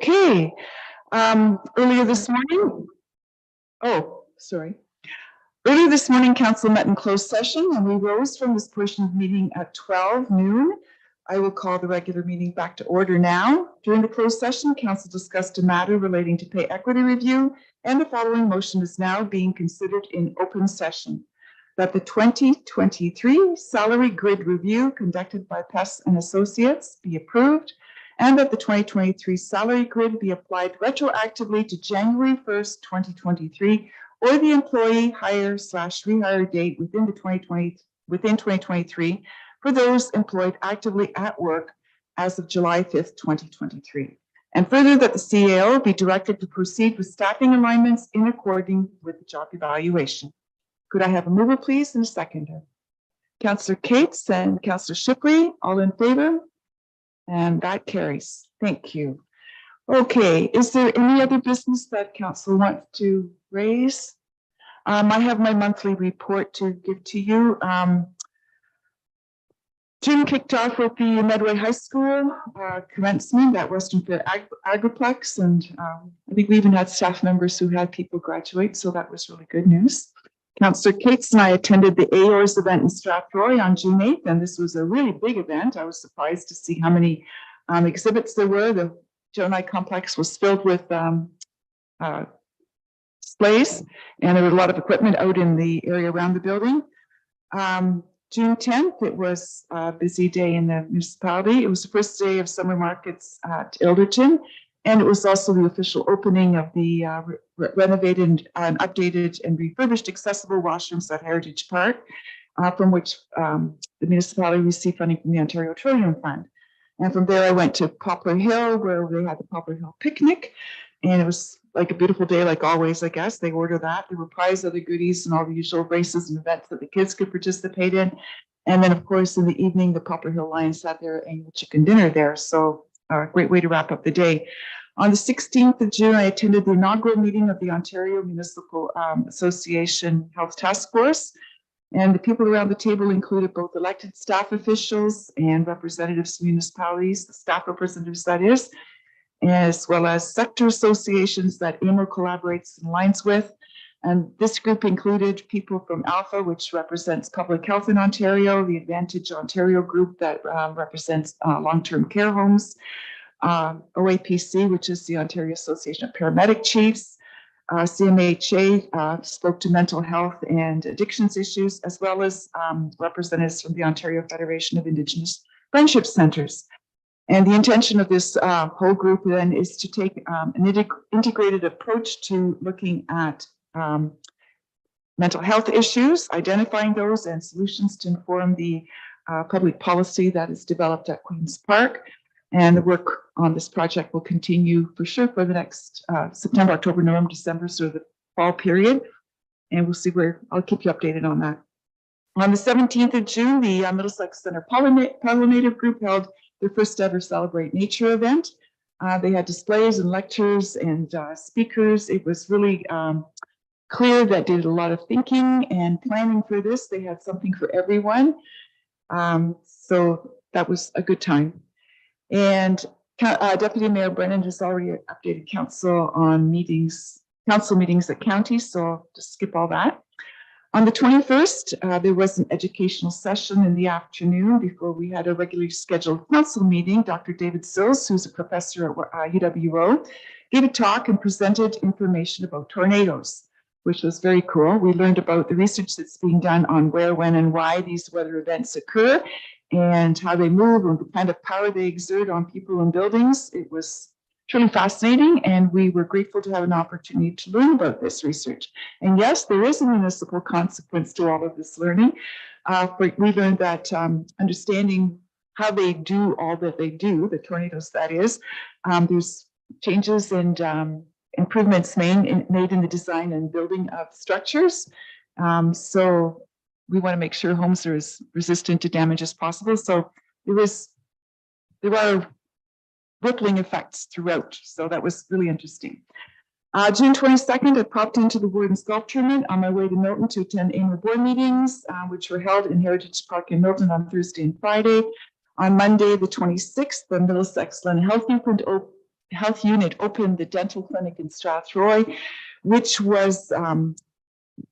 Okay. Earlier this morning, Earlier this morning, Council met in closed session and we rose from this portion of the meeting at 12 noon. I will call the regular meeting back to order now. During the closed session, Council discussed a matter relating to pay equity review, and the following motion is now being considered in open session. That the 2023 salary grid review conducted by Pest and Associates be approved, and that the 2023 salary grid be applied retroactively to January 1st, 2023, or the employee hire/rehire date within 2023 for those employed actively at work as of July 5th, 2023. And further, that the CAO be directed to proceed with staffing alignments in accordance with the job evaluation. Could I have a mover, please, and a seconder? Councillor Cates and Councillor Shipley, all in favor? And that carries. Thank you. Okay, is there any other business that Council wants to raise? I have my monthly report to give to you. June kicked off with the Medway High School commencement at Western Fair Agriplex, and I think we even had staff members who had people graduate, so that was really good news. Councillor Cates and I attended the AORS event in Strathroy on June 8th, and this was a really big event. I was surprised to see how many exhibits there were. The Jonai complex was filled with displays, and there was a lot of equipment out in the area around the building. June 10th, it was a busy day in the municipality. It was the first day of summer markets at Ilderton, and it was also the official opening of the renovated and updated and refurbished accessible washrooms at Heritage Park, from which the municipality received funding from the Ontario Tourism Fund. And from there, I went to Poplar Hill, where they had the Poplar Hill picnic, and it was like a beautiful day, like always, I guess. They order that. There were prize other goodies and all the usual races and events that the kids could participate in. And then, of course, in the evening, the Poplar Hill Lions had their annual chicken dinner there. So a great way to wrap up the day. On the 16th of June, I attended the inaugural meeting of the Ontario Municipal Association Health Task Force. And the people around the table included both elected staff officials and representatives from municipalities, the staff representatives, that is, as well as sector associations that AMO collaborates and aligns with. And this group included people from Alpha, which represents public health in Ontario, the Advantage Ontario group that represents long-term care homes, OAPC, which is the Ontario Association of Paramedic Chiefs, CMHA spoke to mental health and addictions issues, as well as representatives from the Ontario Federation of Indigenous Friendship Centres. And the intention of this whole group then is to take an integrated approach to looking at mental health issues, identifying those and solutions to inform the public policy that is developed at Queen's Park. And the work on this project will continue for sure for the next September, October, November, December, so the fall period. And we'll see where I'll keep you updated on that. On the 17th of June, the Middlesex Center Pollinator Group held their first ever Celebrate Nature event. They had displays and lectures and speakers. It was really clear that they did a lot of thinking and planning for this. They had something for everyone. So that was a good time. And Deputy Mayor Brennan has already updated council on council meetings at county, so I'll just skip all that. On the 21st, there was an educational session in the afternoon before we had a regularly scheduled council meeting. Dr. David Sills, who's a professor at UWO, gave a talk and presented information about tornadoes, which was very cool. We learned about the research that's being done on where, when, and why these weather events occur, and how they move and the kind of power they exert on people and buildings. It was truly fascinating, and we were grateful to have an opportunity to learn about this research. And yes, there is a municipal consequence to all of this learning. But we learned that understanding how they do all that they do, the tornadoes that is, there's changes and improvements made in the design and building of structures. So we want to make sure homes are as resistant to damage as possible. So there are rippling effects throughout. So that was really interesting. June 22nd, I popped into the Warden's Golf Tournament on my way to Milton to attend annual board meetings, which were held in Heritage Park in Milton on Thursday and Friday. On Monday, the 26th, the Middlesex Health Group health unit opened the dental clinic in Strathroy, which was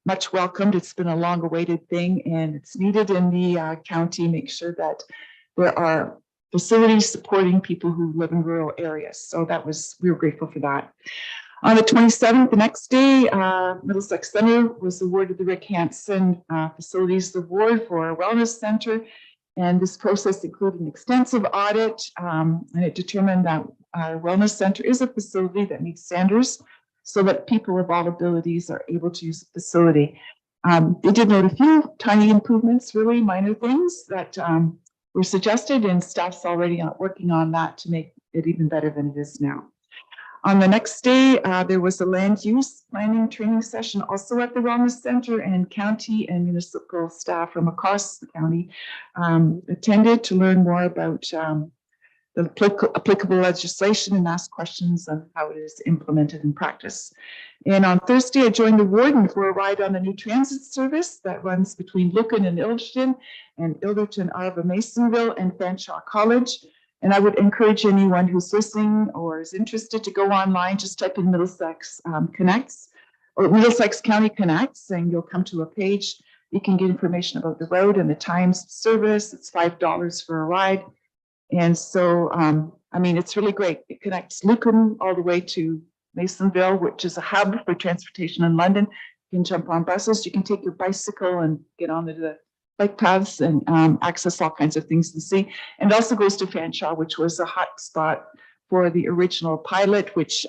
much welcomed. It's been a long awaited thing, and it's needed in the county. Make sure that there are facilities supporting people who live in rural areas. So we were grateful for that. On the 27th, the next day, Middlesex Center was awarded the Rick Hansen Facilities Award for a wellness center. And this process included an extensive audit, and it determined that our wellness center is a facility that meets standards so that people with all abilities are able to use the facility. They did note a few tiny improvements, really minor things that were suggested, and staff's already working on that to make it even better than it is now. On the next day, there was a land use planning training session also at the Wellness Center, and county and municipal staff from across the county attended to learn more about the applicable legislation and ask questions on how it is implemented in practice. And on Thursday, I joined the warden for a ride on the new transit service that runs between Lucan and Ilderton, Arva, Masonville, and Fanshawe College. And I would encourage anyone who's listening or is interested to go online, just type in Middlesex Connects or Middlesex County Connects, and you'll come to a page. You can get information about the road and the times of service. It's $5 for a ride. And so, I mean, it's really great. It connects Lucan all the way to Masonville, which is a hub for transportation in London. You can jump on buses. You can take your bicycle and get onto the bike paths and access all kinds of things to see. And it also goes to Fanshawe, which was a hot spot for the original pilot, which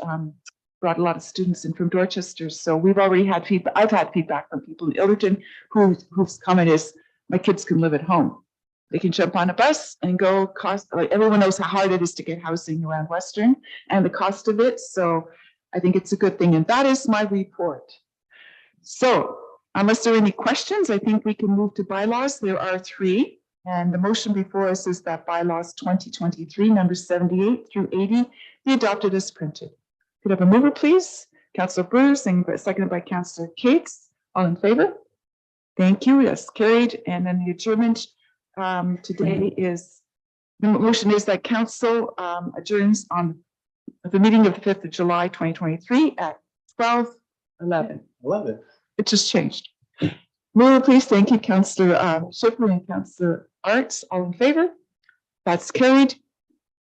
brought a lot of students in from Dorchester. So we've already had feedback. I've had feedback from people in Ilderton whose comment is, my kids can live at home. They can jump on a bus and go like everyone knows how hard it is to get housing around Western and the cost of it. So I think it's a good thing. And that is my report. So unless there are any questions, I think we can move to bylaws. There are 3. And the motion before us is that bylaws 2023, numbers 78 through 80, be adopted as printed. Could I have a mover, please? Councillor Bruce, and seconded by Councillor Cates. All in favor? Thank you. That's carried. And then the adjournment today is, the motion is that council adjourns on the meeting of the 5th of July, 2023 at 12:11. 11. It just changed. Mover, please. Thank you, Councillor Shipley and Councillor Arts. All in favor? That's carried.